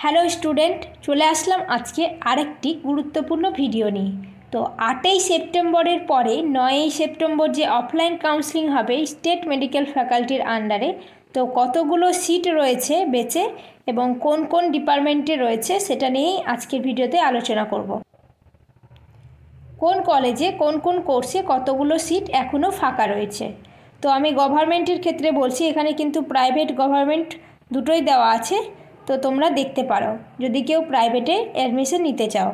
Hello student, চলে আসলাম আজকে আরেকটি গুরুত্বপূর্ণ ভিডিও নিয়ে। তো 8ই সেপ্টেম্বরের পরে 9ই সেপ্টেম্বর যে অফলাইন কাউন্সেলিং হবে স্টেট মেডিকেল ফ্যাকাল্টির আন্ডারে, তো কতগুলো সিট রয়েছে বেঁচে এবং কোন কোন ডিপার্টমেন্টে রয়েছে সেটা নিয়েই আজকের ভিডিওতে আলোচনা করব। কোন কলেজে কোন কোন কোর্সে কতগুলো সিট এখনও ফাঁকা রয়েছে। তো আমি গভর্নমেন্টের ক্ষেত্রে বলছি, এখানে কিন্তু প্রাইভেট গভর্নমেন্ট দুটোই দেওয়া আছে, তো তোমরা দেখতে পারো যদি কেউ প্রাইভেটে অ্যাডমিশন নিতে চাও।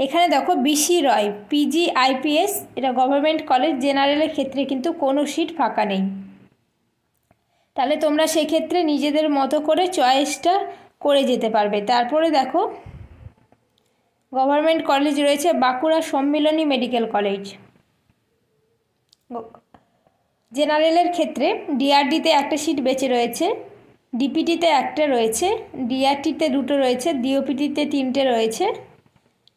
এখানে দেখো বিসি রয় পিজি আইপিএস, এটা গভর্নমেন্ট কলেজ, জেনারেলের ক্ষেত্রে কিন্তু কোনো সিট ফাঁকা নেই। তাহলে তোমরা সেক্ষেত্রে নিজেদের মতো করে চয়েসটা করে যেতে পারবে। তারপরে দেখো গভর্নমেন্ট কলেজ রয়েছে বাঁকুড়া সম্মিলনী মেডিকেল কলেজ। জেনারেলের ক্ষেত্রে ডিআরডিতে একটা সিট বেঁচে রয়েছে, ডিপিটিতে একটা রয়েছে, ডিআরটিতে দুটো রয়েছে, ডিওপিটিতে তিনটে রয়েছে,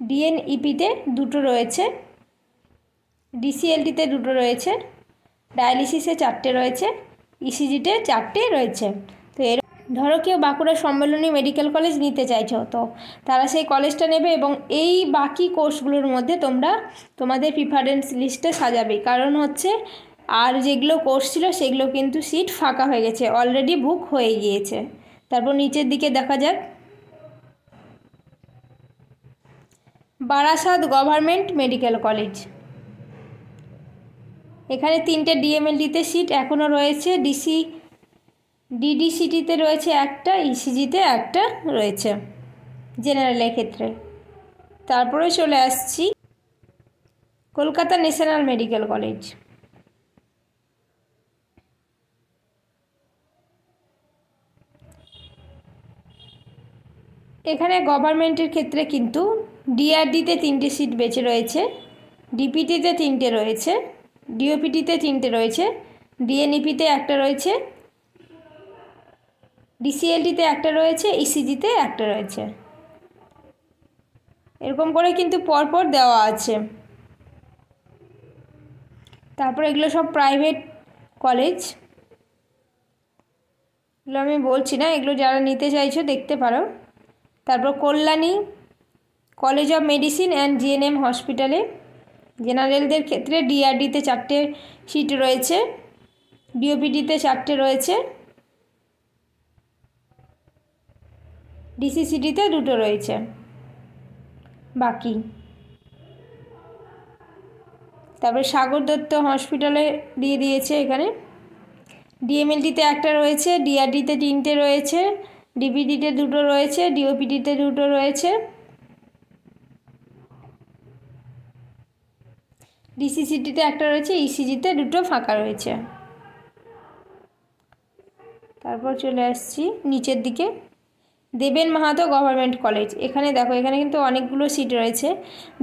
ডিএনইপিতে দুটো রয়েছে, ডিসিএলটিতে দুটো রয়েছে, ডায়ালিসিসে চারটে রয়েছে, ইসিজিতে চারটে রয়েছে। তো ধরো কেউ বাঁকুড়া সম্মেলনী মেডিকেল কলেজ নিতে চাইছো, তো তারা সেই কলেজটা নেবে এবং এই বাকি কোর্সগুলোর মধ্যে তোমরা তোমাদের প্রিফারেন্স লিস্টে সাজাবে। কারণ হচ্ছে আর যেগুলো কোর্স ছিল সেগুলো কিন্তু সিট ফাঁকা হয়ে গেছে, অলরেডি বুক হয়ে গিয়েছে। তারপর নিচের দিকে দেখা যাক বারাসাত গভর্নমেন্ট মেডিকেল কলেজ। এখানে তিনটে ডিএমএলটিতে সিট এখনও রয়েছে, ডিডিসিটিতে রয়েছে একটা, ইসিজিতে একটা রয়েছে জেনারেলের ক্ষেত্রে। তারপরে চলে আসছি কলকাতা ন্যাশনাল মেডিকেল কলেজ। এখানে গভর্নমেন্টের ক্ষেত্রে কিন্তু ডিআরডিতে তিনটে সিট বেঁচে রয়েছে, ডিপিটিতে তিনটে রয়েছে, ডিওপিটিতে তিনটে রয়েছে, ডিএনইপিতে একটা রয়েছে, ডিসিএলটিতে একটা রয়েছে, ইসিজিতে একটা রয়েছে। এরকম করে কিন্তু পরপর দেওয়া আছে। তারপর এগুলো সব প্রাইভেট কলেজ, এগুলো আমি বলছি না, এগুলো যারা নিতে চাইছো দেখতে পারো। তারপর Kalyani college of medicine and GNM হসপিটালে জেনারেলদের ক্ষেত্রে ডিআরডিতে চারটে সিট রয়েছে, ডিওপিটিতে চারটে রয়েছে, ডিসিসিটিতে দুটো রয়েছে বাকি। তারপরে সাগর দত্ত হসপিটালে দিয়ে দিয়েছে, এখানে ডিএমএলটিতে একটা রয়েছে, ডিআরডিতে তিনটে রয়েছে, ডিপিটিতে দুটো রয়েছে, ডিওপিটিতে দুটো রয়েছে, ডিসিসিটিতে একটা রয়েছে, ইসিজিতে দুটো ফাঁকা রয়েছে। তারপর চলে আসছি নিচের দিকে দেবেন মাহাতো গভর্নমেন্ট কলেজ। এখানে দেখো এখানে কিন্তু অনেকগুলো সিট রয়েছে,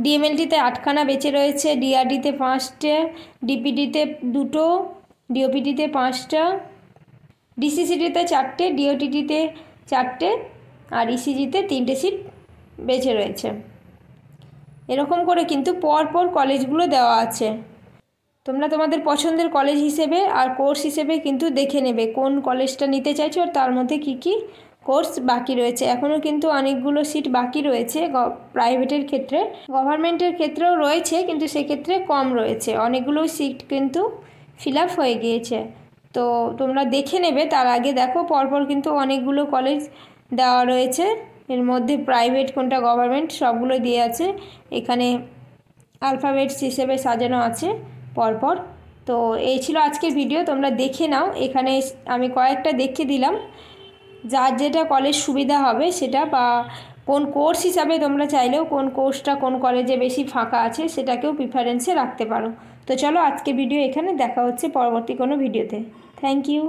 ডিএমএলটিতে 8খানা বেঁচে রয়েছে, ডিআরডিতে 5টে, ডিপিটিতে দুটো, ডিওপিটিতে 5টা, ডিসিসিটিতে 4টে, ডিওটিটিতে 4টে আর ইসিজিতে 3টে সিট বেঁচে রয়েছে। এরকম করে কিন্তু পরপর কলেজগুলো দেওয়া আছে। তোমরা তোমাদের পছন্দের কলেজ হিসেবে আর কোর্স হিসেবে কিন্তু দেখে নেবে কোন কলেজটা নিতে চাইছো আর তার মধ্যে কি কি কোর্স বাকি রয়েছে। এখনও কিন্তু অনেকগুলো সিট বাকি রয়েছে প্রাইভেটের ক্ষেত্রে, গভর্নমেন্টের ক্ষেত্রেও রয়েছে কিন্তু সেক্ষেত্রে কম রয়েছে, অনেকগুলো সিট কিন্তু ফিল আপ হয়ে গিয়েছে। তো তোমরা দেখে নেবে, তার আগে দেখো পরপর কিন্তু অনেকগুলো কলেজ দেওয়া রয়েছে, এর মধ্যে প্রাইভেট কোনটা গভর্নমেন্ট সবগুলো দিয়ে আছে, এখানে অ্যালফাবেটস হিসেবে সাজানো আছে পরপর। তো এই ছিল আজকের ভিডিও, তোমরা দেখে নাও। এখানে আমি কয়েকটা দেখিয়ে দিলাম, যার যেটা কলেজ সুবিধা হবে সেটা, বা কোন কোর্স হিসাবে তোমরা চাইলেও কোন কোর্সটা কোন কলেজে বেশি ফাঁকা আছে সেটাকেও প্রিফারেন্সে রাখতে পারো। তো চলো আজকের ভিডিও এখানে, দেখা হচ্ছে পরবর্তী কোনো ভিডিওতে। Thank you.